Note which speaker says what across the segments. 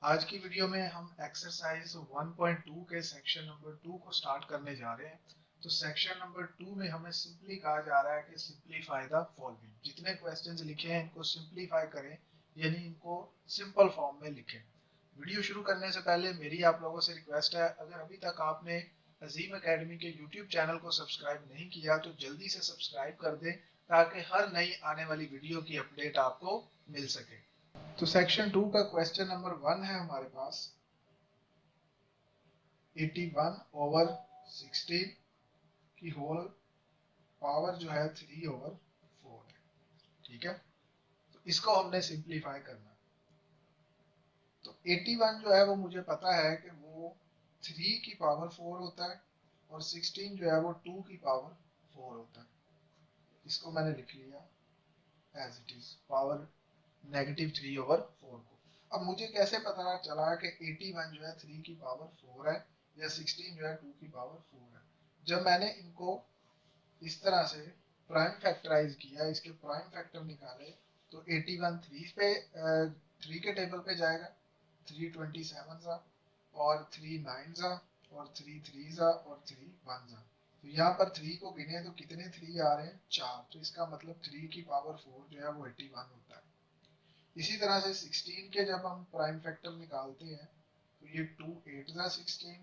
Speaker 1: आज की वीडियो में हम एक्सरसाइज 1.2 के सेक्शन नंबर 2 को स्टार्ट करने जा रहे हैं। तो सेक्शन नंबर 2 में हमें सिंपली कहा जा रहा है कि सिंपलीफाई द फॉलोइंग। जितने क्वेश्चंस लिखे हैं इनको सिंपलीफाई करें, यानी इनको सिंपल फॉर्म में लिखें। वीडियो शुरू करने से पहले मेरी आप लोगों से रिक्वेस्ट है, अगर अभी तक आपने अजीम एकेडमी के यूट्यूब चैनल को सब्सक्राइब नहीं किया तो जल्दी से सब्सक्राइब कर दें, ताकि हर नई आने वाली वीडियो की अपडेट आपको मिल सके। तो सेक्शन 2 का क्वेश्चन नंबर 1 है हमारे पास 81/16 की होल पावर जो है 3/4 है। ठीक है, तो इसको हमने सिंप्लीफाई करना है। तो 81 जो है वो मुझे पता है कि वो 3 की पावर 4 होता है, और 16 जो है वो 2 की पावर 4 होता है। इसको मैंने लिख लिया एज इट इज, पावर -3/4 को। अब मुझे कैसे पता चला कि 81 जो है 3 की पावर 4 है, या 16 जो है 2 की पावर 4 है? जब मैंने इनको इस तरह से प्राइम फैक्टराइज किया, इसके प्राइम फैक्टर निकाले, तो 81 3 पे 3 के टेबल पे जाएगा, 3 27 सा, और 3 9 सा, और 3 3 सा, और 3 1 सा। तो यहाँ पर 3 को गिने तो कितने 3 आ रहे हैं? 4। तो इसका मतलब 3 की पावर 4 जो है वो 81 होता है। इसी तरह से 16 के जब हम प्राइम फैक्टर निकालते हैं, तो ये 2 8 जा 16,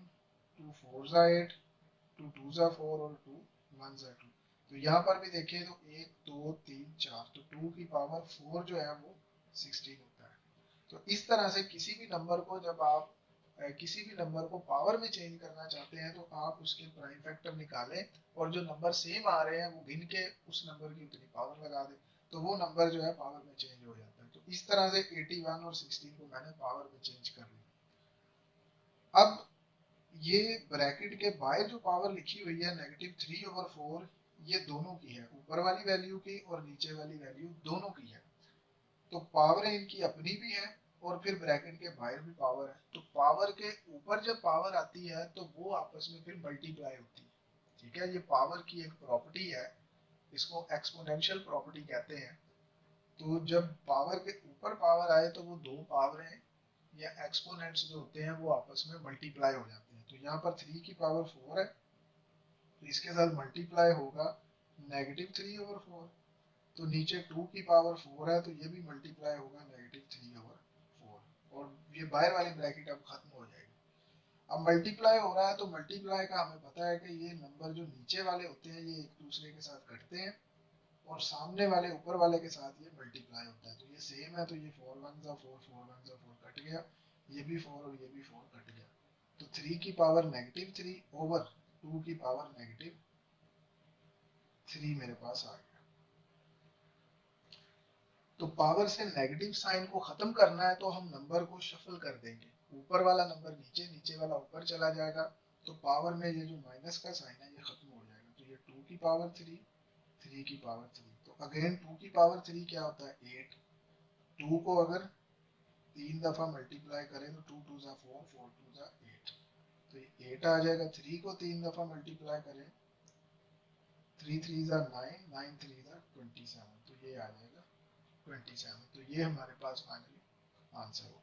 Speaker 1: 2 4 जा 8, 2 2 जा 4, और 2 1 जा 2। तो यहाँ पर भी देखिए तो 1 2 3 4, तो 2 की पावर 4 जो है वो 16 होता है। तो इस तरह से किसी भी नंबर को जब आप किसी भी नंबर को पावर में चेंज करना चाहते हैं, तो आप उसके प्राइम फैक्टर निकालें, और जो नंबर सेम आ रहे हैं वो गिन के उस नंबर की उतनी पावर लगा दें, तो वो नंबर जो है पावर में चेंज हो जाता है। तो इस तरह से 81 और 16 को मैंने पावर में चेंज कर लिया। अब ये ब्रैकेट के बाहर जो पावर लिखी हुई है -3/4, ये दोनों की है, ऊपर वाली वैल्यू की और नीचे वाली वैल्यू दोनों की है। तो पावर इनकी अपनी भी है, और फिर ब्रैकेट के बाहर भी पावर है। तो पावर के ऊपर जब पावर आती है तो वो आपस में फिर मल्टीप्लाई होती है। ठीक है, ये पावर की एक प्रॉपर्टी है, इसको एक्सपोनेंशियल प्रॉपर्टी कहते हैं। तो जब पावर के ऊपर पावर आए तो वो दो पावरें या एक्सपोनेंट्स जो होते हैं वो आपस में मल्टीप्लाई हो जाते हैं। तो यहाँ पर 3 की पावर 4 है, तो इसके साथ मल्टीप्लाई होगा -3/4। तो नीचे 2 की पावर 4 है, तो ये भी मल्टीप्लाई होगा -3/4, और ये बाहर वाली ब्रैकेट अब खत्म हो जाएगी। अब मल्टीप्लाई हो रहा है, तो मल्टीप्लाई का हमें पता है कि ये नंबर जो नीचे वाले होते हैं ये एक दूसरे के साथ कटते हैं, और सामने वाले ऊपर वाले के साथ ये मल्टीप्लाई होता है। तो ये सेम है, तो ये 4 1 जा 4, 4 1 जा 4 कट गया, ये भी 4 और ये भी 4 कट गया। तो 3 की पावर -3 ओवर 2 की पावर -3 मेरे पास आ गया। तो पावर से नेगेटिव साइन को खत्म करना है, तो हम नंबर को शफल कर देंगे। ऊपर वाला नंबर नीचे, नीचे वाला ऊपर चला जाएगा, तो पावर में ये जो माइनस का साइन है ये खत्म हो जाएगा। तो ये 2 की पावर 3, 3 की पावर 3। तो अगेन 2 की पावर 3 क्या होता है? 8। 2 को अगर 3 दफा मल्टीप्लाई करें तो 2 2 जा 4, 4 2 जा 8, तो ये 8 आ जाएगा। 3 को 3 दफा मल्टीप्लाई करें, 3 3 जा 9, 9 3 जा 27, तो ये आ जाएगा 27। तो ये हमारे पास फाइनली आंसर होगा।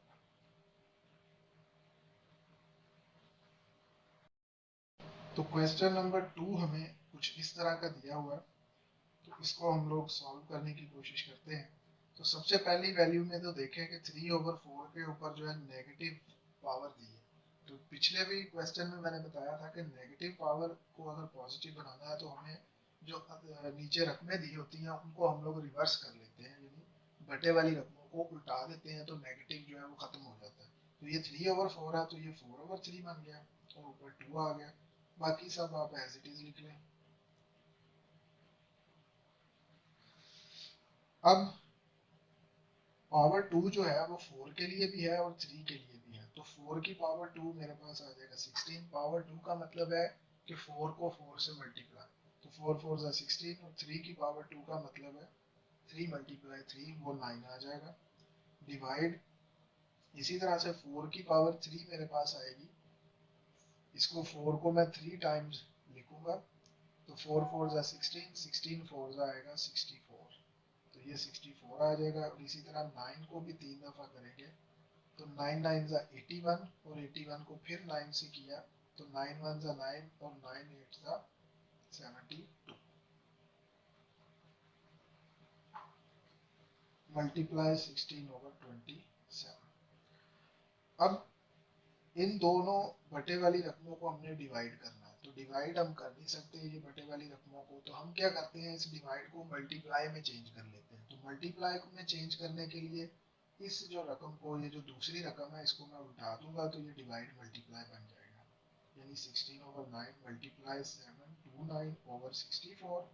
Speaker 1: तो क्वेश्चन नंबर 2 हमें कुछ इस तरह का दिया हुआ है, तो इसको हम लोग सॉल्व करने की कोशिश करते हैं। तो सबसे पहली वैल्यू में तो देखें कि 3/4 के ऊपर जो है नेगेटिव पावर दी है। तो पिछले भी क्वेश्चन में मैंने बताया था कि नेगेटिव पावर को अगर पॉजिटिव बनाना है तो हमें जो नीचे रकमें दी होती हैं उनको हम लोग रिवर्स कर लेते हैं, यानी बटे वाली रकमों को उल्टा देते हैं, तो नेगेटिव जो है वो खत्म हो जाता है। तो ये 3/4 है, तो ये 4/3 बन गया, और ऊपर 2 आ गया। बाकी सब आप एज इट इज लिख लें। अब पावर 2 जो है वो 4 के लिए भी है और 3 के लिए भी है। तो 4 की पावर 2 मेरे पास आ जाएगा 16। पावर 2 का मतलब है कि 4 को 4 से मल्टीप्लाई, तो 4 4 जा 16, और 3 की पावर 2 का मतलब है 3 मल्टीप्लाई 3, वो 9 आ जाएगा। डिवाइड, इसी तरह से 4 की पावर 3 मेरे पास आएगी, इसको 4 को मैं 3 टाइम्स लिखूंगा, तो 4 4 जा 16, 16 4 जा आएगा 64, तो ये 64 आ जाएगा। और इसी तरह 9 को भी 3 दफा करेंगे, तो 9 9 जा 81 और 81 को फिर 9 से किया तो 9 1 जा 9 और 9 8 जा 72 मल्टीप्लाई 16/27। अब इन दोनों बटे वाली रकमों को हमने डिवाइड करना है, तो डिवाइड हम कर नहीं सकते ये बटे वाली रकमों को, तो हम क्या करते हैं इस डिवाइड को मल्टीप्लाई में चेंज कर लेते हैं। तो मल्टीप्लाई में चेंज करने के लिए इस जो रकम को, ये जो दूसरी रकम है इसको मैं उल्टा दूंगा तो ये डिवाइड मल्टीप्लाई बन जाएगा, यानी 16/9 मल्टीप्लाई 729/64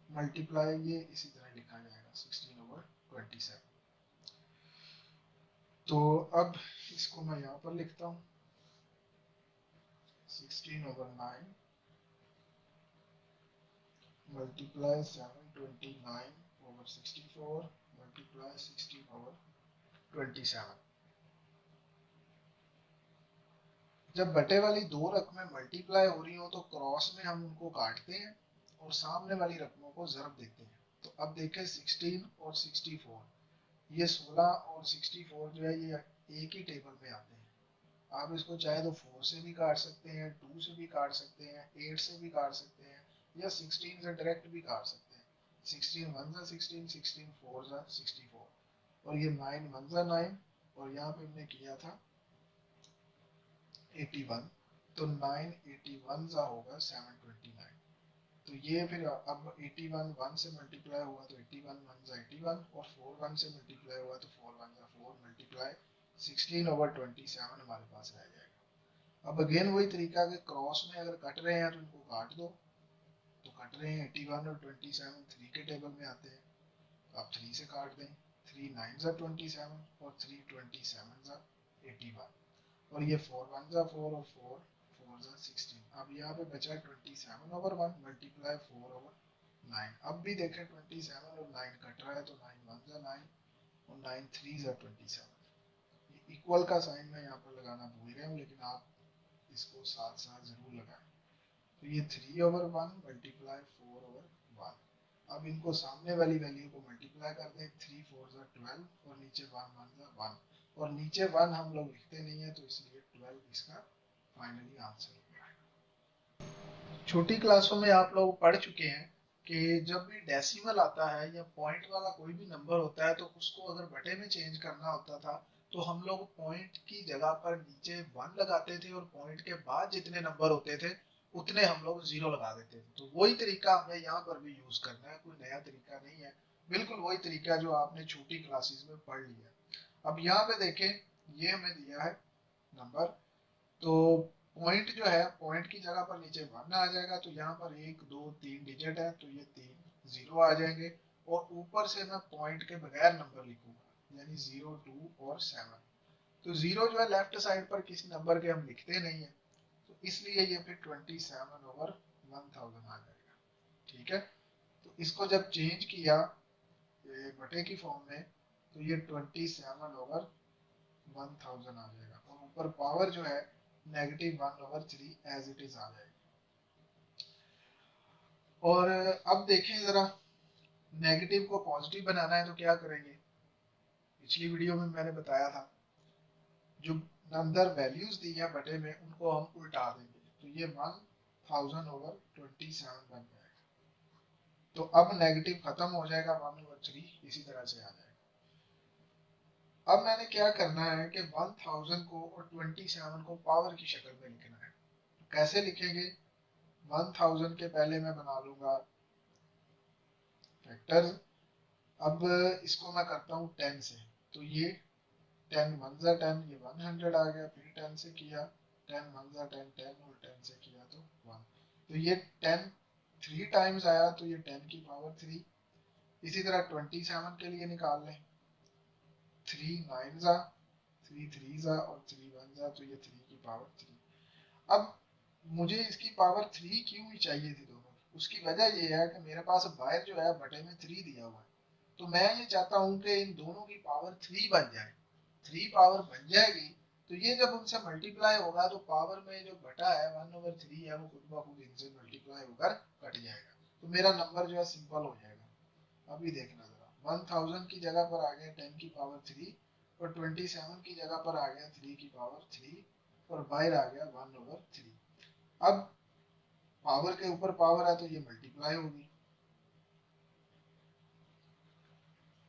Speaker 1: मल्टीप्लाई ये इसी तरह लिखा जाएगा 16/27। तो अब इसको मैं यहाँ पर लिखता हूँ 16/9 multiply 729/64 multiply 16/27। जब बटे वाली दो रकमें मल्टीप्लाई हो रही हो तो क्रॉस में हम उनको काटते हैं और सामने वाली रकमों को ज़रब देते हैं। तो अब देखें 16 और 64, ये 16 और 64 जो है ये एक ही टेबल में आते हैं। आप इसको चाहे तो 4 से भी काट सकते हैं, 2 से भी काट सकते हैं, 8 से भी काट सकते हैं, या 16 से डायरेक्ट भी काट सकते हैं। 16 1 जा 16, 16 4 जा 64 और ये 9 1 जा 9 और यहाँ पे हमने किया था 81, तो 9 81 जा होगा 729। तो ये फिर अब 81 1 से मल्टीप्लाई हुआ तो 81 1 जा 81 और 4 1 से मल्टीप्लाई हुआ तो 4 1 जा 4 मल्टीप्लाई 16/27 हमारे पास रह जाएगा। अब अगेन वही तरीका कि क्रॉस में अगर कट रहे हैं तो इनको काट दो, तो कट रहे हैं 81 और 27 3 के टेबल में आते हैं, तो आप 3 से काट दें, 3 9 जा 27 और 3 27 जा 81 और ये 4 1 जा 4 और 4 4 जा 16। अब यहाँ पे बचा 27/1 मल्टीप्लाई 4/9। अब भी देखें 27 और 9 कट रहा है तो 9 1 जा 9 और 9 3 जा 27। इक्वल का साइन मैं यहाँ पर लगाना भूल गया हूँ, लेकिन आप इसको साथ साथ जरूर लगाएं। तो ये 3/1 मल्टीप्लाई 4/1। अब इनको सामने वाली वैल्यू को मल्टीप्लाई कर दें, 3 4 जा 12 और नीचे 1 1 जा 1 और नीचे 1 हम लोग लिखते नहीं है तो इसलिए 12 इसका फाइनली आंसर हो गया। छोटी क्लासों में आप लोग पढ़ चुके हैं कि जब भी डेसिमल आता है या पॉइंट वाला कोई भी नंबर होता है तो उसको अगर बटे में चेंज करना होता था तो हम लोग पॉइंट की जगह पर नीचे 1 लगाते थे और पॉइंट के बाद जितने नंबर होते थे उतने हम लोग 0 लगा देते थे। तो वही तरीका हमें यहाँ पर भी यूज करना है, कोई नया तरीका नहीं है, बिल्कुल वही तरीका जो आपने छोटी क्लासेस में पढ़ लिया। अब यहाँ पे देखें ये हमें दिया है नंबर, तो पॉइंट जो है पॉइंट की जगह पर नीचे 1 आ जाएगा, तो यहाँ पर 1 2 3 डिजिट है तो ये 3 0 आ जाएंगे और ऊपर से मैं पॉइंट के बगैर नंबर लिखूंगा यानी 0 2 और 7। तो 0 जो है लेफ्ट साइड पर किसी नंबर के हम लिखते नहीं है, तो इसलिए ये फिर 27/1000 आ जाएगा। ठीक है, तो इसको जब चेंज किया बटे की फॉर्म में तो ये 27/1000 आ जाएगा और ऊपर पावर जो है -1/3 एज इट इज आ जाएगी। और अब देखें जरा नेगेटिव को पॉजिटिव बनाना है तो क्या करेंगे, पिछली वीडियो में मैंने बताया था जो अंदर वैल्यूज दी है बटे में उनको हम उल्टा देंगे, तो ये 1000/27 बन जाएगा। तो अब नेगेटिव खत्म हो जाएगा, 1/3 इसी तरह से आ जाएगा। अब मैंने क्या करना है कि 1000 को और 27 को पावर की शक्ल में लिखना है। तो कैसे लिखेंगे, 1000 के पहले मैं बना लूंगा फैक्टर्स। अब इसको मैं करता हूँ 10 से, तो ये 10 1 जा 10, ये 100 आ गया, फिर 10 से किया 10 1 जा 10 10 और 10 से किया तो 1, तो ये 10 3 टाइम्स आया तो ये 10 की पावर 3। इसी तरह 27 के लिए निकाल लें, 3 9 जा 3 3 जा और 3 1 जा तो ये 3 की पावर 3। अब मुझे इसकी पावर 3 क्यों ही चाहिए थी दोनों, उसकी वजह ये है कि मेरे पास बाहर जो है बटे में 3 दिया हुआ है, तो मैं ये चाहता हूँ कि इन दोनों की पावर 3 बन जाए। 3 पावर बन जाएगी तो ये जब उनसे मल्टीप्लाई होगा तो पावर में जो बटा है 1/3 है वो खुद ब खुद इनसे मल्टीप्लाई होकर कट जाएगा, तो मेरा नंबर जो है सिंपल हो जाएगा। अभी देखना जरा 1000 की जगह पर आ गया 10 की पावर 3 और 27 की जगह पर आ गया 3 की पावर 3 और बाहर आ गया 1/3। अब पावर के ऊपर पावर है तो ये मल्टीप्लाई होगी।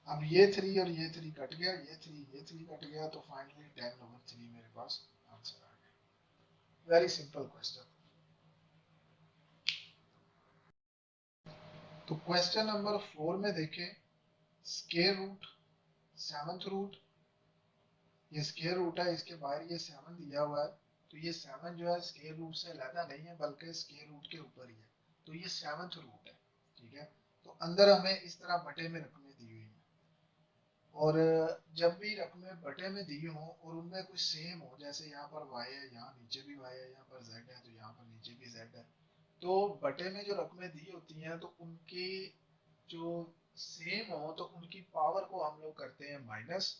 Speaker 1: अब ये 3 और ये 3 कट गया, ये 3 कट गया, तो फाइनली 10/3 मेरे पास आंसर आ गया। Very simple question. तो क्वेश्चन नंबर 4 में देखें, स्क्वायर रूट, सेवंथ रूट, ये स्क्वायर रूट है, इसके बाहर ये 7 दिया हुआ है, तो ये 7 जो है स्क्वायर रूट से अलग नहीं है बल्कि स्क्वायर रूट के ऊपर ही है, तो ये 7th रूट है। ठीक है, तो अंदर हमें इस तरह बटे में रकमें दी हुई हैं, और जब भी रकमें बटे में दी हो और उनमें कुछ सेम हो, जैसे यहाँ पर y है, यहाँ नीचे भी y है, यहाँ पर z है तो यहाँ पर नीचे भी z है, तो बटे में जो रकमें दी होती हैं तो उनकी जो सेम हो तो उनकी पावर को हम लोग करते हैं माइनस,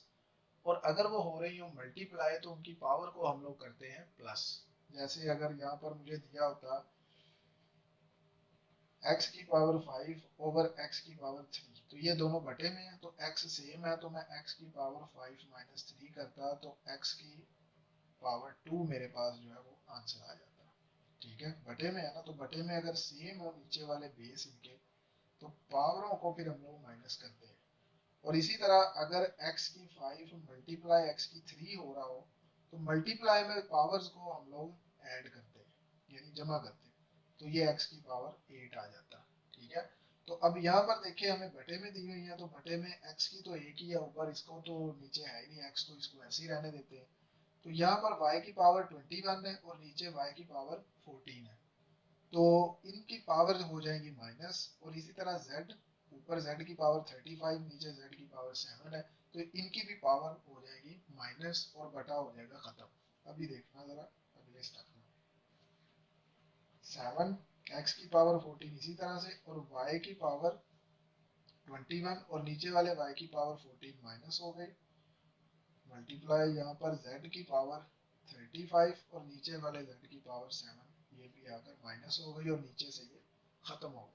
Speaker 1: और अगर वो हो रही हो मल्टीप्लाई तो उनकी पावर को हम लोग करते हैं प्लस। जैसे अगर यहाँ पर मुझे दिया होता x की पावर 5 ओवर x की पावर 3, तो ये दोनों बटे में है, तो x सेम है, तो मैं x की पावर 5 माइनस 3 करता तो x की पावर 2 मेरे पास जो है वो आंसर आ जाता। ठीक है, बटे में है ना, तो बटे में अगर सेम हो नीचे वाले बेस इनके, तो पावरों को फिर हम लोग माइनस करते हैं। और इसी तरह अगर x की 5 मल्टीप्लाई x की 3 हो रहा हो, तो मल्टीप्लाई में पावर्स को हम लोग ऐड करते हैं यानी जमा करते हैं, तो ये x की पावर 8 आ जाता। ठीक है, तो अब यहाँ पर देखिए हमें बटे में दी हुई है, तो बटे में x की तो एक ही है ऊपर, इसको तो नीचे है ही नहीं x, तो इसको ऐसे ही रहने देते हैं। तो यहाँ पर y की पावर 21 है और नीचे y की पावर 14 है, तो इनकी पावर हो जाएगी माइनस, और इसी तरह z, ऊपर z की पावर 35, नीचे z की पावर 7 है, तो इनकी भी पावर हो जाएगी माइनस और बटा हो जाएगा खत्म। अभी देखना जरा अगले स्टेप में, 7 x की पावर 14 इसी तरह से, और y की पावर 21 और नीचे वाले y की पावर 14 माइनस हो गई, मल्टीप्लाई यहाँ पर z की पावर 35 और नीचे वाले z की पावर 7, ये भी आकर माइनस हो गई और नीचे से ये खत्म हो गया।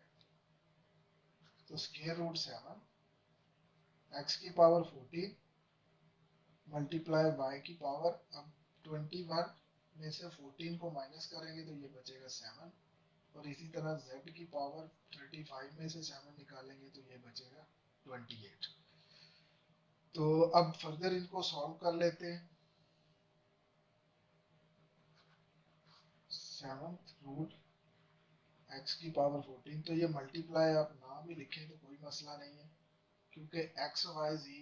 Speaker 1: तो स्क्वायर रूट 7 x की पावर 14 मल्टीप्लाई y की पावर, अब 21 में से 14 को माइनस करेंगे तो ये बचेगा 7, और इसी तरह z की पावर 35 में से 7 निकालेंगे तो ये बचेगा 28। तो अब फर्दर इनको सॉल्व कर लेते हैं। 7th रूट x की पावर 14, तो ये मल्टीप्लाई आप ना भी लिखें तो कोई मसला नहीं है, क्योंकि x y z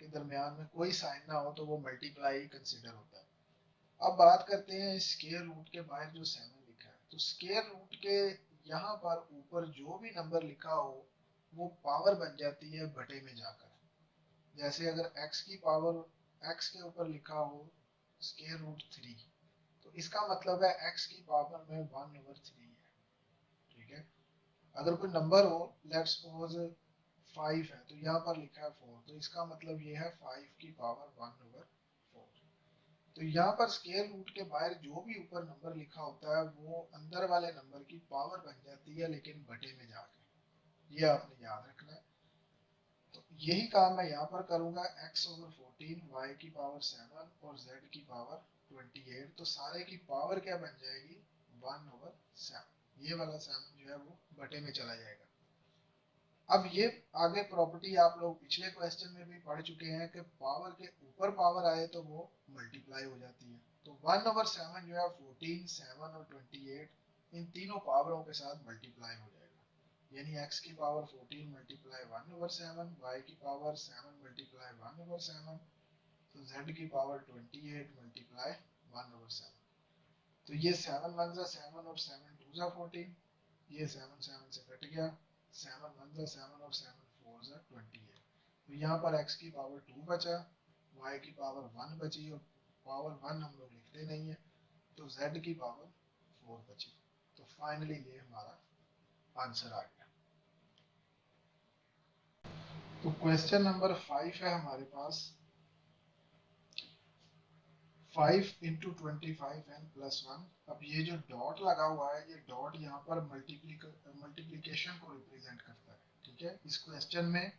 Speaker 1: के दरमियान में कोई साइन ना हो तो वो मल्टीप्लाई ही कंसिडर होता है। अब बात करते हैं स्क्वायर रूट के बाहर जो 7 लिखा है, तो स्क्वायर रूट के यहाँ पर ऊपर जो भी नंबर लिखा हो वो पावर बन जाती है बटे में जाकर। जैसे अगर x की पावर, x के ऊपर लिखा हो स्क्वायर रूट 3, तो इसका मतलब है x की पावर में 1/3 है। ठीक है, अगर कोई नंबर हो, लेट्स सपोज 5 है, तो यहाँ पर लिखा है 4, तो इसका मतलब ये है 5 की पावर 1/4। तो यहाँ पर स्क्वायर रूट के बाहर जो भी ऊपर नंबर लिखा होता है वो अंदर वाले नंबर की पावर बन जाती है, लेकिन बटे में जाके, ये आपने याद रखना है। तो यही काम मैं यहाँ पर करूंगा, x/14, y की पावर 7 और z की पावर 28, तो सारे की पावर क्या बन जाएगी 1/7, ये वाला 7 जो है वो बटे में चला जाएगा। अब ये आगे प्रॉपर्टी आप लोग पिछले क्वेश्चन में भी पढ़ चुके हैं कि पावर के ऊपर पावर आए तो वो मल्टीप्लाई हो जाती है, तो 1/7 जो है 14, 7 और 28 इन तीनों पावरों के साथ मल्टीप्लाई हो जाएगा, यानी x की पावर 14 मल्टीप्लाई 1/7, y की पावर 7 मल्टीप्लाई 1/7, तो z की पावर 28 मल्टीप्लाई 1/7। तो ये 7 1 जा 7 और 7 2 जा 14, ये 7 7 से कट गया, 7 1 जा 7 और 7 4 जा 28, तो यहाँ पर x की पावर 2 बचा, y की पावर 1 बची, और पावर 1 हम लोग लिखते नहीं है, तो z की पावर 4 बची। तो फाइनली ये हमारा आंसर आ गया। तो क्वेश्चन नंबर 5 है हमारे पास, 5 इंटू 25 n प्लस 1। अब ये जो डॉट लगा हुआ है, ये डॉट यहाँ पर मल्टीप्लिकेशन को रिप्रेजेंट करता है। ठीक है, इस क्वेश्चन में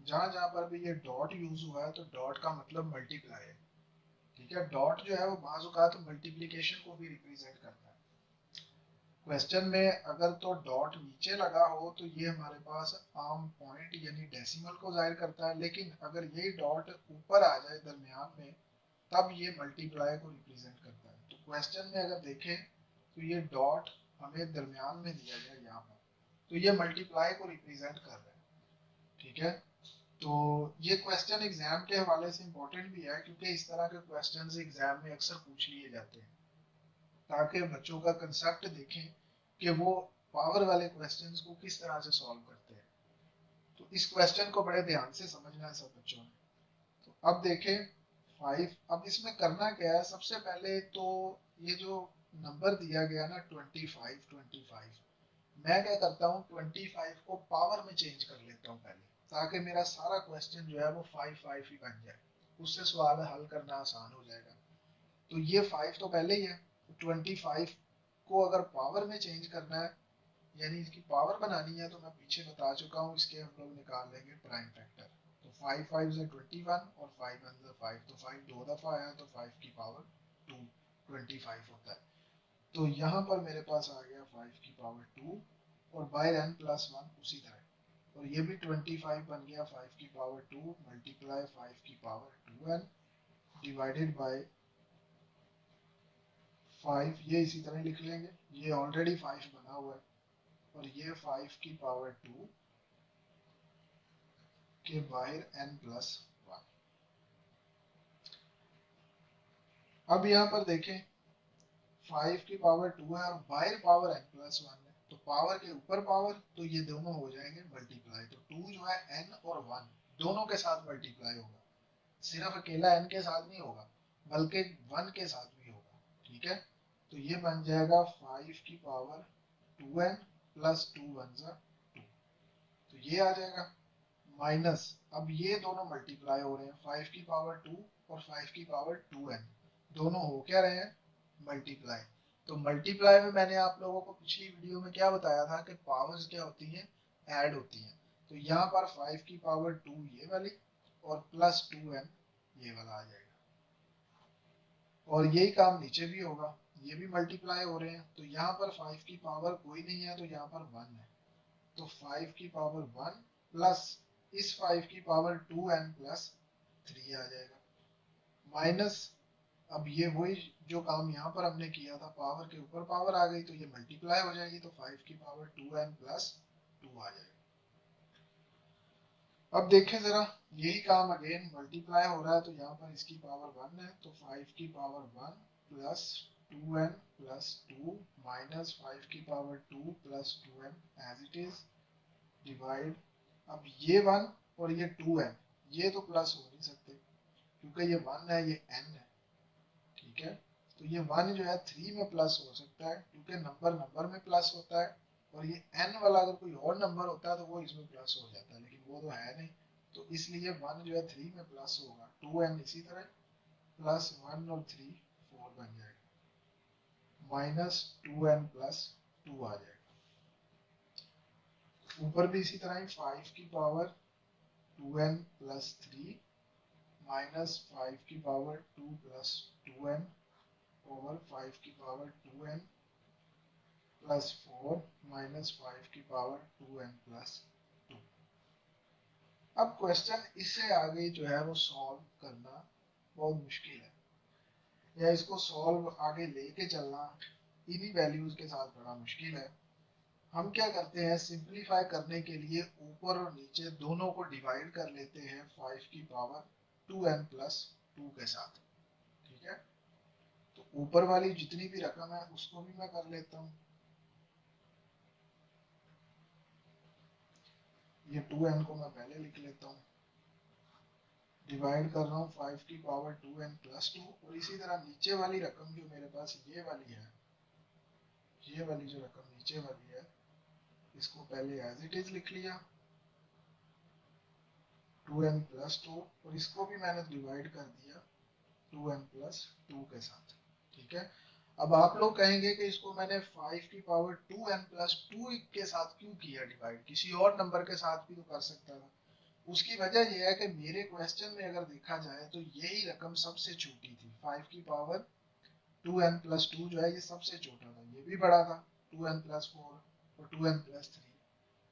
Speaker 1: जहां जहां पर भी ये डॉट यूज हुआ है तो डॉट का मतलब मल्टीप्लाई है, ठीक है। डॉट जो है वो बाज़ औक़ात मल्टीप्लिकेशन को भी रिप्रेजेंट करता है। क्वेश्चन में अगर तो डॉट नीचे लगा हो तो ये हमारे पास आम पॉइंट यानी डेसिमल को जाहिर करता है, लेकिन अगर यही डॉट ऊपर आ जाए दरमियान में तब ये मल्टीप्लाई को रिप्रेजेंट करता है। तो क्वेश्चन में अगर देखें तो ये डॉट हमें दरमियान में दिया गया यहाँ पर, तो ये मल्टीप्लाई को रिप्रेजेंट कर रहा है, ठीक है। तो ये क्वेश्चन एग्जाम के हवाले से इंपॉर्टेंट भी है क्योंकि इस तरह के क्वेश्चंस एग्जाम में अक्सर पूछ लिए जाते हैं, ताकि बच्चों का कंसेप्ट देखें कि वो पावर वाले क्वेश्चंस को किस तरह से सॉल्व करते हैं। तो इस क्वेश्चन को बड़े ध्यान से समझना है सब बच्चों ने। तो अब देखें 5, अब इसमें करना क्या है, सबसे पहले तो ये जो नंबर दिया गया ना 25, मैं क्या करता हूँ 25 को पावर में चेंज कर लेता हूँ पहले, ताकि मेरा सारा क्वेश्चन जो है वो 5 ही बन जाए, उससे सवाल हल करना आसान हो जाएगा। तो ये 5 तो पहले ही है, तो 25 को अगर पावर में चेंज करना है यानी इसकी पावर बनानी है तो मैं पीछे बता चुका हूँ, इसके हम लोग निकाल लेंगे प्राइम फैक्टर। तो 5 5 से 21 और 5 1 से 5, तो 5 दो दफा आया तो 5 की पावर 2 25 होता है। तो यहाँ पर मेरे पास आ गया 5 की पावर 2 और बाय n+1 उसी तरह, और ये भी 25 बन गया 5 की पावर 2 मल्टीप्लाई 5 की पावर 2n डिवाइडेड बाय 5, ये इसी तरह लिख लेंगे, ये ऑलरेडी 5 बना हुआ है, और ये 5 की पावर 2 के बाहर n+1। अब यहाँ पर देखें 5 की पावर 2 है और बाहर पावर n+1 है, तो पावर के ऊपर पावर, तो ये दोनों हो जाएंगे मल्टीप्लाई। तो 2 जो है n और 1 दोनों के साथ मल्टीप्लाई होगा, सिर्फ अकेला n के साथ नहीं होगा बल्कि 1 के साथ भी होगा, ठीक है। तो ये बन जाएगा 5 की पावर 2n प्लस 2 1 2, तो ये आ जाएगा माइनस, अब ये दोनों मल्टीप्लाई हो रहे हैं 5 की पावर 2 और 5 की पावर 2n, दोनों हो क्या रहे हैं मल्टीप्लाई। तो मल्टीप्लाई में मैंने आप लोगों को पिछली वीडियो में क्या बताया था कि पावर्स क्या होती हैं, ऐड होती हैं। तो यहाँ पर 5 की पावर 2 ये वाली और प्लस 2n ये वाला आ जाएगा, और यही काम नीचे भी होगा, ये भी मल्टीप्लाई हो रहे हैं। तो यहाँ पर 5 की पावर कोई नहीं है तो यहाँ पर 1 है, तो 5 की पावर 1 प्लस इस 5 की पावर 2n प्लस 3 आ जाएगा, माइनस अब ये वही जो काम यहाँ पर हमने किया था, पावर के ऊपर पावर आ गई तो ये मल्टीप्लाई हो जाएगी, तो 5 की पावर 2n प्लस 2 आ जाएगा। अब देखें जरा, यही काम अगेन मल्टीप्लाई हो रहा है, तो यहाँ पर इसकी पावर 1 है, तो 5 की power 1 plus 2n plus 2 minus 5 की power 2 plus 2n as it is divide, अब ये 1 और ये 2n ये तो प्लस हो नहीं सकते क्योंकि ये 1 है ये n है, ठीक है। तो ये 1 जो है 3 में प्लस हो सकता है क्योंकि नंबर नंबर में प्लस होता है, और ये n वाला अगर कोई और नंबर होता है तो वो इसमें प्लस हो जाता है, लेकिन वो तो है नहीं, तो इसलिए 1 जो है 3 में प्लस होगा, 2n इसी तरह प्लस 1 और 3 4 बन जाएगा, माइनस 2n प्लस 2 आ जाएगा। ऊपर भी इसी तरह ही 5 की पावर 2n प्लस 3 माइनस 5 की पावर 2 प्लस 2n ओवर 5 की पावर 2n प्लस 4 माइनस 5 की पावर 2n प्लस 2। अब क्वेश्चन इससे आगे जो है वो सॉल्व करना बहुत मुश्किल है, या इसको सॉल्व आगे लेके चलना इन्हीं वैल्यूज के साथ बड़ा मुश्किल है। हम क्या करते हैं, सिंपलीफाई करने के लिए ऊपर और नीचे दोनों को डिवाइड कर लेते हैं 5 की पावर 2n प्लस 2 के साथ, ठीक है। तो ऊपर वाली जितनी भी रकम है उसको भी मैं कर लेता हूँ, ये 2n को मैं पहले लिख लेता हूँ, डिवाइड कर रहा हूँ 5 की पावर 2n प्लस 2, और इसी तरह नीचे वाली रकम जो मेरे पास ये वाली है, ये वाली जो रकम नीचे वाली है इसको पहले एज इट इज लिख लिया 2n प्लस 2, और इसको भी मैंने डिवाइड कर दिया 2n प्लस 2 के साथ, ठीक है। अब आप लोग कहेंगे कि इसको मैंने 5 की पावर 2n प्लस 2 के साथ क्यों किया डिवाइड, किसी और नंबर के साथ भी तो कर सकता था। उसकी वजह यह है कि मेरे क्वेश्चन में अगर देखा जाए तो यही रकम सबसे छोटी थी, 5 की पावर 2n+2 जो है ये सबसे छोटा था, ये भी बड़ा था 2n+4 और 2n+3।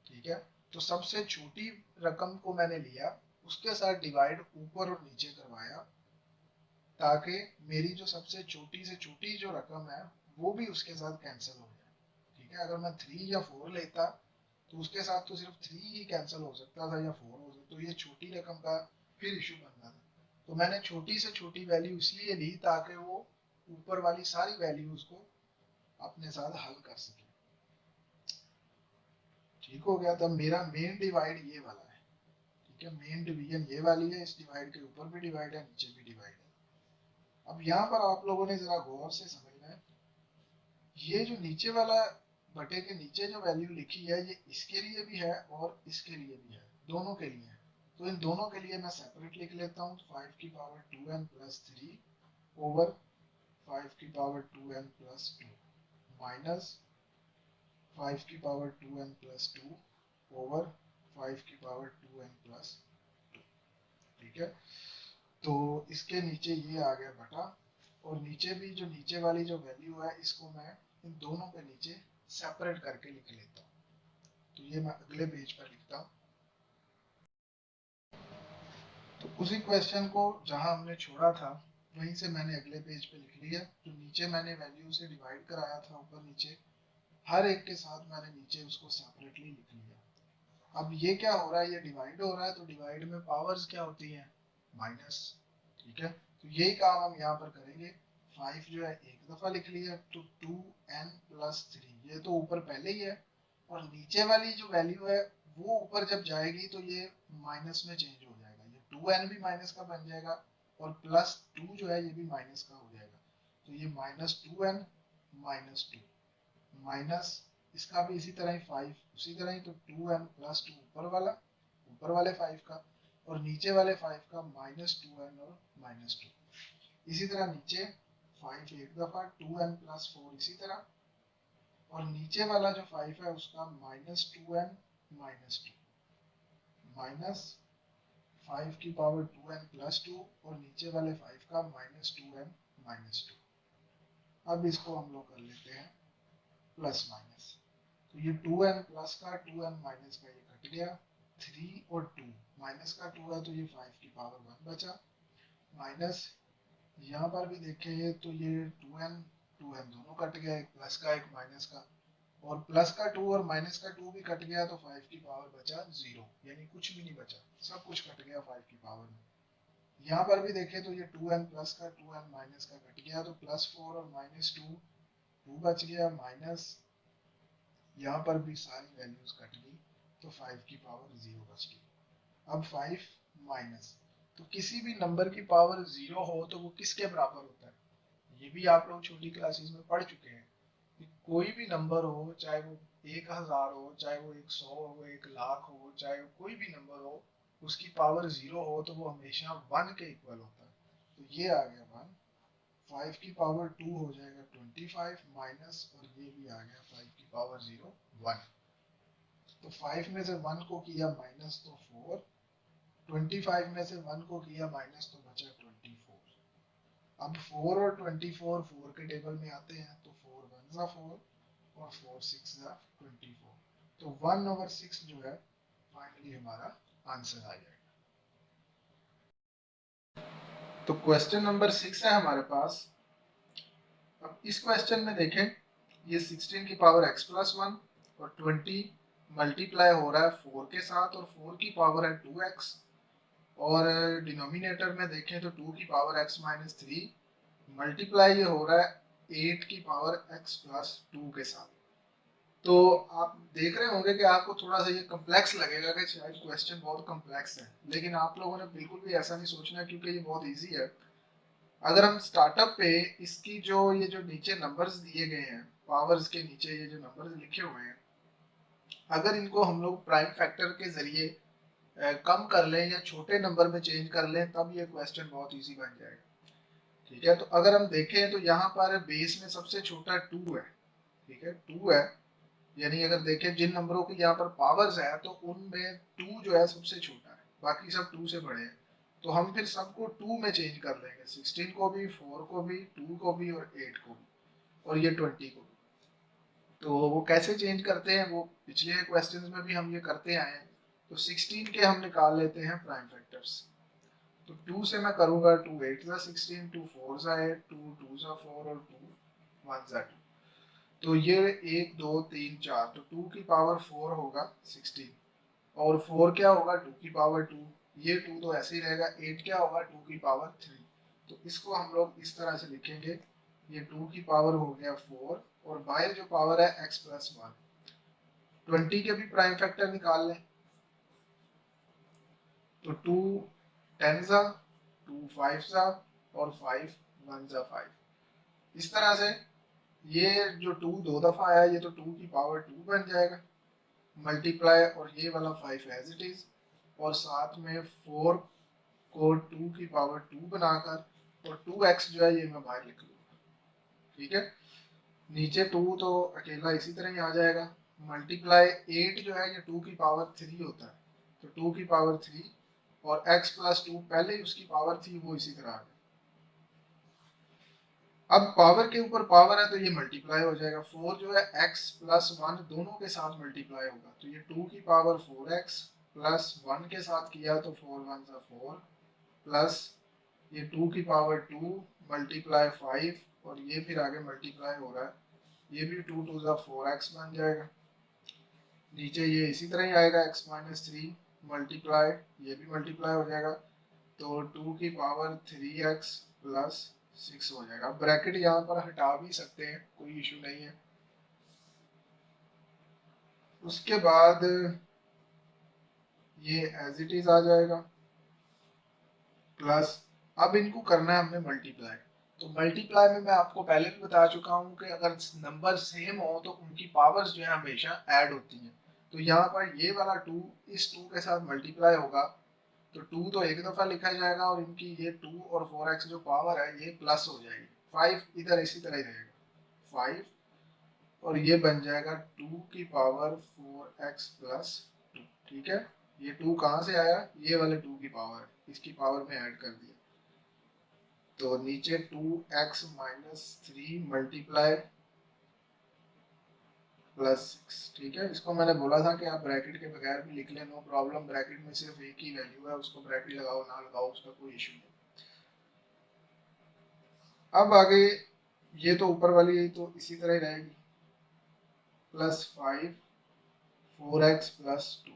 Speaker 1: ठीक है, तो सबसे छोटी रकम को मैंने लिया, उसके साथ डिवाइड ऊपर और नीचे करवाया, ताकि मेरी जो सबसे छोटी से छोटी जो रकम है वो भी उसके साथ कैंसिल हो जाए। ठीक है, अगर मैं 3 या 4 लेता तो उसके साथ तो सिर्फ 3 ही कैंसिल हो सकता था या 4 हो सकता, तो ये छोटी रकम का फिर इशू बनता था। तो मैंने छोटी से छोटी वैल्यू इसलिए ली ताकि वो ऊपर वाली सारी वैल्यूज को अपने साथ हल कर सके। ठीक हो गया, तब मेरा मेन डिवाइड ये वाला है। ठीक है, मेन डिवीजन ये वाली है, इस डिवाइड के ऊपर भी डिवाइड है, नीचे भी डिवाइड है। अब यहाँ पर आप लोगों ने जरा गौर से समझना है, ये जो नीचे वाला बटे के नीचे जो वैल्यू लिखी है ये इसके लिए भी है और इसके लिए भी है, दोनों के लिए है। तो इन दोनों के लिए मैं सेपरेट लिख लेता हूँ, 5 की पावर 2n+3 ओवर 5 की पावर 2n+2 माइनस 5 की पावर 2n+2 ओवर 5 की पावर 2n+2। ठीक है, तो इसके नीचे ये आ गया बटा, और नीचे भी जो नीचे वाली जो वैल्यू है इसको मैं इन दोनों के नीचे सेपरेट करके लिख लेता हूँ। तो ये मैं अगले पेज पर लिखता हूँ। तो उसी क्वेश्चन को जहां हमने छोड़ा था वहीं से मैंने अगले पेज पे लिख लिया। जो नीचे मैंने वैल्यू से डिवाइड कराया था ऊपर नीचे, हर एक के साथ मैंने नीचे उसको सेपरेटली लिख लिया। अब ये क्या हो रहा है, ये डिवाइड हो रहा है, तो डिवाइड में पावर्स क्या होती हैं, माइनस। ठीक है, तो यही काम हम यहाँ पर करेंगे। 5 जो है एक दफा लिख लिया, तो 2n+3 ये तो ऊपर पहले ही है, और नीचे वाली जो वैल्यू है वो ऊपर जब जाएगी तो ये माइनस में चेंज हो जाएगा, ये 2n भी माइनस का बन जाएगा और +2 जो है ये भी माइनस का हो जाएगा। तो ये -2n -2 माइनस, इसका भी इसी तरह ही 5 उसी तरह ही, तो 2n+2 ऊपर वाले 5 का, और नीचे वाले 5 का -2n और -2। इसी तरह नीचे 5 एक दफा, 2n+4 इसी तरह, और नीचे वाला जो 5 है उसका -2n -2 माइनस 5 की पावर 2n+2 और नीचे वाले 5 का -2n -2। अब इसको हम लोग कर लेते हैं प्लस माइनस, तो ये 2n प्लस का 2n माइनस का ये कट गया, 3 और 2 माइनस का 2 है तो ये 5 की पावर 1 बचा, माइनस यहाँ पर भी देखें तो ये 2n 2n दोनों कट गया, एक प्लस का एक माइनस का, और प्लस का 2 और माइनस का 2 भी कट गया, तो 5 की पावर बचा 0, यानी कुछ भी नहीं बचा, सब कुछ कट गया 5 की पावर में। यहाँ पर भी देखें तो ये 2n प्लस का 2n माइनस का कट गया, तो +4 और -2 2 बच गया, माइनस यहाँ पर भी सारी वैल्यूज कट गई, तो 5 की पावर 0 बच गई। अब 5 माइनस, तो किसी भी नंबर की पावर 0 हो तो वो किसके बराबर होता है, ये भी आप लोग छोटी क्लासेस में पढ़ चुके हैं कि कोई भी नंबर हो, चाहे वो 1000 हो, चाहे वो 100 हो, 1 लाख हो, चाहे वो कोई भी नंबर हो, उसकी पावर 0 हो तो वो हमेशा 1 के इक्वल होता है। तो ये आ गया 1, 5 की पावर 2 हो जाएगा 25 माइनस, और ये भी आ गया 5 की पावर 0 1। तो 5 में से 1 को किया माइनस तो 4, 25 में से 1 को किया माइनस तो बचा 24। अब 4 और 24 4 के टेबल में आते हैं, तो 4 1 जा 4 और 4 6 जा 24, तो 1/6 जो है फाइनली हमारा आंसर आ जाएगा। तो क्वेश्चन नंबर 6 है हमारे पास। अब इस क्वेश्चन में देखें, ये 16 की पावर x+1 और 20 मल्टीप्लाई हो रहा है 4 के साथ, और 4 की पावर है 2x, और डिनोमिनेटर में देखें तो 2 की पावर x-3 मल्टीप्लाई ये हो रहा है 8 की पावर x+2 के साथ। तो आप देख रहे होंगे कि आपको थोड़ा सा ये कम्प्लेक्स लगेगा कि शायद क्वेश्चन बहुत कम्प्लेक्स है, लेकिन आप लोगों ने बिल्कुल भी ऐसा नहीं सोचना, क्योंकि ये बहुत इजी है। अगर हम स्टार्टअप पे इसकी जो ये जो नीचे नंबर्स दिए गए हैं, पावर्स के नीचे ये जो नंबर्स लिखे हुए हैं, अगर इनको हम लोग प्राइम फैक्टर के जरिए कम कर लें या छोटे नंबर में चेंज कर लें, तब ये क्वेश्चन बहुत इजी बन जाएगा। ठीक है, तो अगर हम देखें तो यहाँ पर बेस में सबसे छोटा 2 है। ठीक है, 2 है, यानी अगर देखें जिन नंबरों की यहाँ पर पावर्स है तो उनमें 2 जो है सबसे छोटा है। बाकी सब 2 से बड़े हैं, तो हम फिर सबको 2 में चेंज कर लेंगे, 16 को भी, 4 को भी, 2 को भी और 8 को भी और ये 20 को भी। तो वो कैसे चेंज करते हैं, वो पिछले क्वेश्चंस में भी हम ये करते आए हैं। तो 16 के हम निकाल लेते हैं प्राइम फैक्टर्स। तो 2 से मैं करूंगा 2 8 सा 16, 2 4 सा 8, 2 2 सा 4 और 2 1 सा 2। तो ये 1 2 3 4, तो 2 की पावर 4 होगा 16 और 4 क्या होगा 2 की पावर 2, ये 2 तो ऐसे ही रहेगा। 8 क्या होगा 2 की पावर 3। तो इसको हम लोग इस तरह से लिखेंगे, ये 2 की पावर हो गया 4 और बाहर जो पावर है x प्लस 1। 20 के भी प्राइम फैक्टर निकाल लें, तो 2 10 सा, 2 5 सा और 5 1 सा 5। इस तरह से ये जो 2 दो दफा आया, ये तो 2 की पावर 2 बन जाएगा मल्टीप्लाई, और ये वाला 5 एज इट इज, और साथ में 4 को 2 की पावर 2 बनाकर, और 2x जो है ये मैं बाहर लिख लूंगा। ठीक है, नीचे 2 तो अकेला इसी तरह ही आ जाएगा, मल्टीप्लाई 8 जो है ये 2 की पावर 3 होता है, तो 2 की पावर 3 और x प्लस 2 पहले ही उसकी पावर थी वो इसी तरह आ गई। अब पावर के ऊपर पावर है तो ये मल्टीप्लाई हो जाएगा, 4 जो है x प्लस 1 दोनों के साथ मल्टीप्लाई होगा, तो ये 2 की पावर 4x प्लस 1 के साथ किया तो 4 1 सा 4 प्लस ये 2 की पावर 2 मल्टीप्लाई 5 और ये फिर आगे मल्टीप्लाई हो रहा है, ये भी 2 2 सा 4x बन जाएगा। नीचे ये इसी तरह ही आएगा x माइनस 3 मल्टीप्लाई, ये भी मल्टीप्लाई हो जाएगा, तो 2 की पावर 3x प्लस 6 हो जाएगा। ब्रैकेट यहाँ पर हटा भी सकते हैं, कोई इशू नहीं है। उसके बाद ये एज इट इज आ जाएगा प्लस, अब इनको करना है हमने मल्टीप्लाई। तो मल्टीप्लाई में मैं आपको पहले भी बता चुका हूँ कि अगर नंबर सेम हो तो उनकी पावर्स जो है हमेशा ऐड होती हैं। तो यहाँ पर ये वाला 2 इस 2 के साथ मल्टीप्लाई होगा, तो 2 तो एक दफा लिखा जाएगा और इनकी ये 2 और 4x जो पावर है ये प्लस हो जाएगी, 5 इधर इसी तरह ही रहेगा 5, और ये बन जाएगा 2 की पावर 4x प्लस 2। ठीक है, ये 2 कहाँ से आया, ये वाले 2 की पावर, इसकी पावर में ऐड कर दिया, तो नीचे 2x माइनस 3 मल्टीप्लाई प्लस 6। ठीक है, इसको मैंने बोला था कि आप ब्रैकेट के बगैर भी लिख लें, नो प्रॉब्लम, ब्रैकेट में सिर्फ एक ही वैल्यू है, उसको ब्रैकेट लगाओ ना लगाओ उसका कोई इशू नहीं। अब आगे ये तो ऊपर वाली तो इसी तरह ही रहेगी, प्लस 5 4x प्लस 2।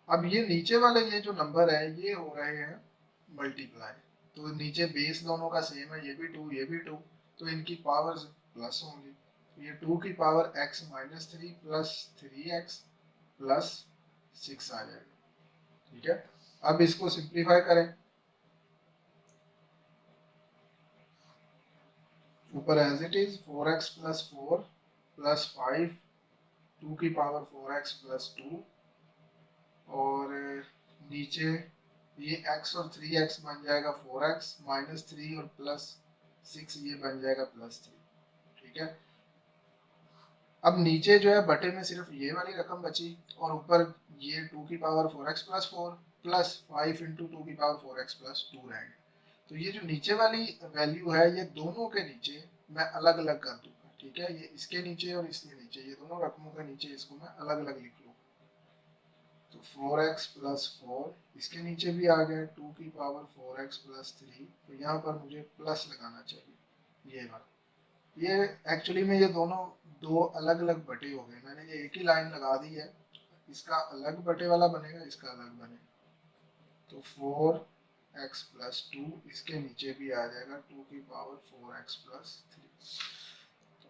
Speaker 1: अब ये नीचे वाले ये जो नंबर है ये हो रहे हैं मल्टीप्लाई, तो नीचे बेस दोनों का सेम है, ये भी 2 ये भी 2, तो इनकी पावर्स प्लस होंगी, तो ये 2 की power x minus 3 plus 3x plus 6 आ जाएगा। ठीक है, अब इसको सिंप्लीफाई करें, ऊपर as it is 4x plus 4 plus 5 2 की पावर 4x प्लस 2, और नीचे ये x और 3x बन जाएगा 4x माइनस 3 और प्लस 6 ये बन जाएगा प्लस 3। ठीक है, अब नीचे जो है बटे में सिर्फ ये वाली रकम बची, और ऊपर ये 2 की power 4x plus 4 plus 5 into 2 की पावर 4x प्लस 2 रहेगा। तो ये जो नीचे वाली वैल्यू है ये दोनों के नीचे मैं अलग अलग कर दूंगा। ठीक है, ये इसके नीचे और इसके नीचे, ये दोनों रकमों के नीचे इसको मैं अलग अलग लिख लूंगा, तो 4x प्लस 4 इसके नीचे भी आ गया 2 की पावर 4x प्लस 3, तो यहाँ पर मुझे प्लस लगाना चाहिए ये वाला। ये एक्चुअली में ये दोनों दो अलग अलग बटे हो गए, मैंने ये एक ही लाइन लगा दी है, इसका अलग बटे वाला बनेगा, इसका अलग बनेगा, तो 4x प्लस 2 इसके नीचे भी आ जाएगा 2 की पावर 4x प्लस 3।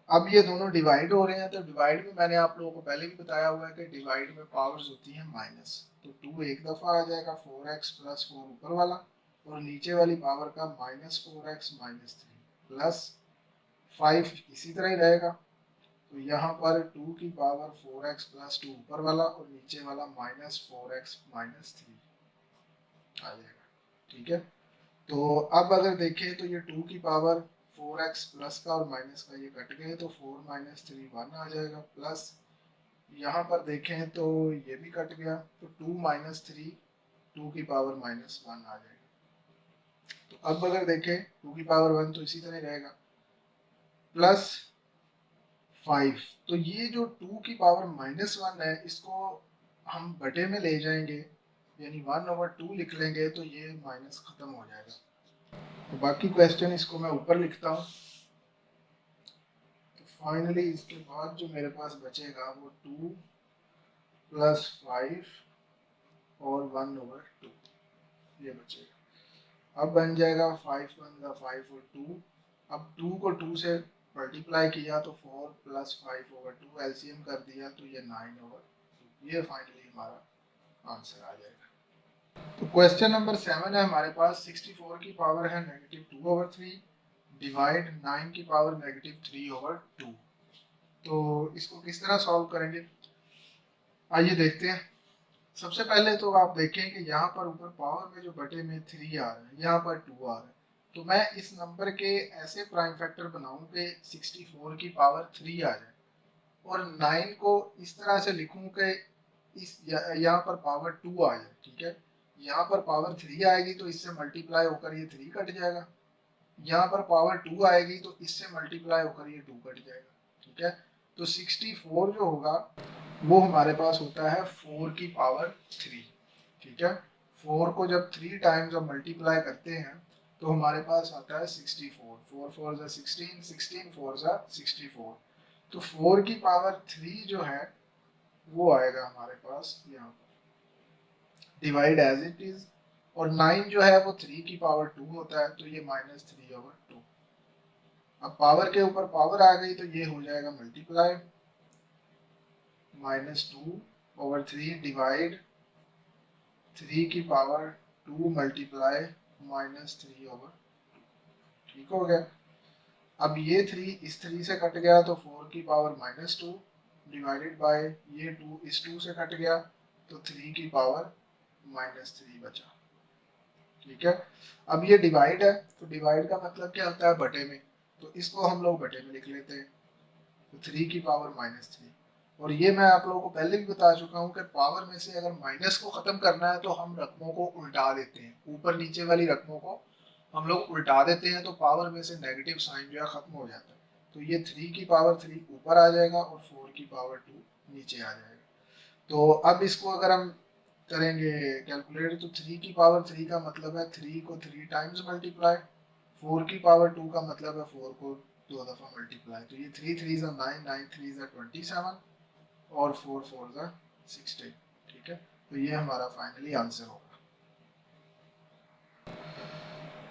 Speaker 1: अब ये दोनों डिवाइड हो रहे हैं, तो डिवाइड में मैंने आप लोगों को पहले भी बताया हुआ है कि डिवाइड में पावर्स होती हैं माइनस, तो 2 एक दफा आ जाएगा 4x प्लस 4 ऊपर वाला, और नीचे वाली पावर का माइनस 4x माइनस 3 प्लस 5 इसी तरह ही रहेगा, तो यहाँ पर 2 की पावर 4x प्लस 2 ऊपर वाला और नीचे वाला माइनस 4x माइनस 3 आ जाएगा। ठीक है, तो अब अगर देखें तो ये 2 की पावर 4x प्लस का और माइनस का ये कट गए, तो 4 माइनस 3 1 आ जाएगा, प्लस यहाँ पर देखें तो ये भी कट गया, तो 2 माइनस 3 2 की पावर -1 आ जाएगा। तो अब अगर देखें 2 की पावर 1 तो इसी तरह रहेगा, प्लस 5। तो ये जो 2 की पावर -1 है इसको हम बटे में ले जाएंगे, यानी 1/2 लिख लेंगे, तो ये माइनस खत्म हो जाएगा। तो बाकी क्वेश्चन इसको मैं ऊपर लिखता हूँ। तो फाइनली इसके बाद जो मेरे पास बचेगा वो 2 + 5 और 1/2 ये बचेगा। अब बन जाएगा 5 × 1 = 5 और 2। अब 2 को 2 से मल्टीप्लाई किया तो 4 + 5/2, एलसीएम कर दिया तो ये 9/2। ये फाइनली हमारा आंसर आ जाएगा। तो क्वेश्चन नंबर 7 है हमारे पास, 64 की पावर है -2/3 डिवाइड 9 की पावर -3/2। तो इसको किस तरह सॉल्व करेंगे, आइए देखते हैं। सबसे पहले तो आप देखें कि यहाँ पर ऊपर पावर में जो बटे में 3 आ रहा है, यहाँ पर 2 आ रहा है, तो मैं इस नंबर के ऐसे प्राइम फैक्टर बनाऊं कि 64 की पावर 3 आ जाए, और 9 को इस तरह से लिखूं कि इस यहाँ पर पावर 2 आ जाए। ठीक है, यहाँ पर पावर 3 आएगी तो इससे मल्टीप्लाई होकर ये 3 कट जाएगा, यहाँ पर पावर 2 आएगी तो इससे मल्टीप्लाई होकर ये 2 कट जाएगा। ठीक है, तो 64 जो होगा वो हमारे पास होता है 4 की पावर 3। ठीक है, 4 को जब 3 टाइम्स हम मल्टीप्लाई करते हैं तो हमारे पास आता है 64। 4 4 = 16, 16 4 = 64। तो 4 की पावर 3 जो है वो आएगा हमारे पास यहाँ पर, डिवाइड एज इट इज। और 9 जो है वो 3 की पावर 2 होता है, तो ये -3/2। अब पावर के ऊपर पावर आ गई तो ये हो जाएगा मल्टीप्लाई, -2/3 डिवाइड 3 की पावर 2 मल्टीप्लाई -3/2। ठीक हो गया। अब ये 3 इस 3 से कट गया तो 4 की पावर -2 डिवाइडेड बाय ये 2 इस 2 से कट गया तो 3 की पावर -3 बचा। ठीक है, अब ये डिवाइड है तो डिवाइड का मतलब क्या होता है, बटे में, तो इसको हम लोग बटे में लिख लेते हैं। तो 3 की पावर -3। और ये मैं आप लोगों को पहले भी बता चुका हूँ कि पावर में से अगर माइनस को खत्म करना है तो हम रकमों को उल्टा देते हैं, ऊपर नीचे वाली रकमों को हम लोग उल्टा देते हैं, तो पावर में से नेगेटिव साइन जो है खत्म हो जाता है। तो ये 3 की पावर 3 ऊपर आ जाएगा और 4 की पावर 2 नीचे आ जाएगा। तो अब इसको अगर हम करेंगे कैलकुलेट, तो 3 की पावर 3 का मतलब है 3 को 3 टाइम्स मल्टीप्लाई, 4 की पावर 2 का मतलब है 4 को 2 दफा मल्टीप्लाई। तो ये 3 3 = 9, 9 3 = 27 और 4 4 = 16। ठीक है, तो ये हमारा फाइनली आंसर होगा।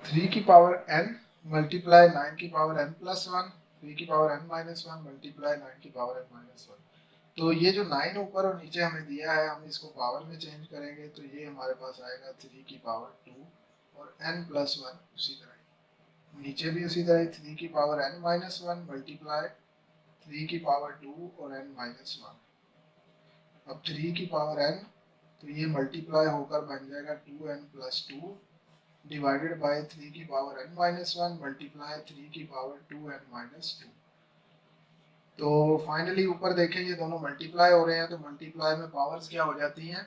Speaker 1: 3 की पावर n मल्टीप्लाई 9 की पावर n+1, 3 की पावर n-1 मल्टीप्लाई 9 की पावर n-1। तो ये जो 9 ऊपर और नीचे हमें दिया है, हम इसको पावर में चेंज करेंगे तो ये हमारे पास आएगा 3 की पावर 2 और n+1 उसी तरह, नीचे भी उसी तरह 3 की पावर n-1 मल्टीप्लाई 3 की पावर 2 और n-1। अब 3 की पावर n, तो ये मल्टीप्लाई होकर बन जाएगा 2n+2 डिवाइडेड बाय 3 की पावर n-1 मल्टीप्लाई 3 की पावर 2n-2। तो फाइनली ऊपर देखें ये दोनों मल्टीप्लाई हो रहे हैं, तो मल्टीप्लाई में पावर्स क्या हो जाती हैं,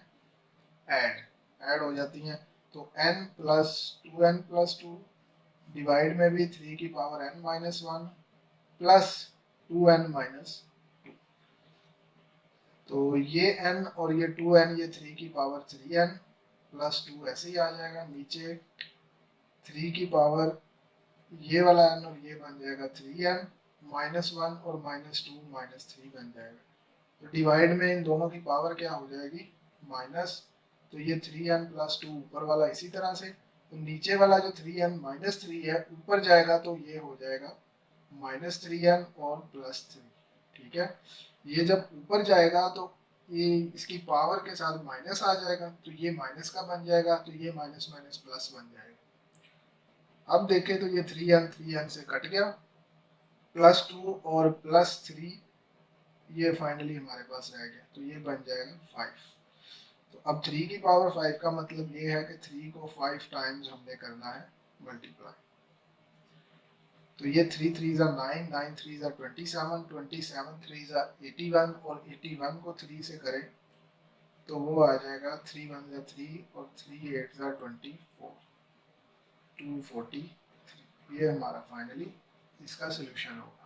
Speaker 1: ऐड हो जाती हैं। तो n+2n+2 डिवाइड में भी 3 की पावर n-1 प्लस 2n-2। तो ये n और ये 2n, ये 3 की पावर 3n प्लस 2 ऐसे ही आ जाएगा। नीचे 3 की पावर ये वाला n और ये बन जाएगा 3n, -1 और -2 -3 बन जाएगा। तो डिवाइड में इन दोनों की पावर क्या हो जाएगी, माइनस। तो ये 3n + 2 ऊपर वाला इसी तरह से, तो नीचे वाला जो 3n-3 है ऊपर जाएगा तो ये हो जाएगा -3n और +3। ठीक है, ये जब ऊपर जाएगा तो ये इसकी पावर के साथ माइनस आ जाएगा, तो ये माइनस का बन जाएगा, तो ये माइनस माइनस प्लस बन जाएगा। अब देखें तो ये 3n से कट गया, +2 और +3 ये फाइनली हमारे पास रह गया, तो ये बन जाएगा 5। तो अब 3 की पावर 5 का मतलब ये है कि 3 को 5 टाइम्स हमने करना है मल्टीप्लाई। तो ये 3 3 = 9, 9 3 = 27, 27 3 = 81 और 81 को 3 से करें तो वो आ जाएगा 3 1 जा 3 और 3 8 जा 24, 243। ये हमारा फाइनली इसका सोल्यूशन होगा।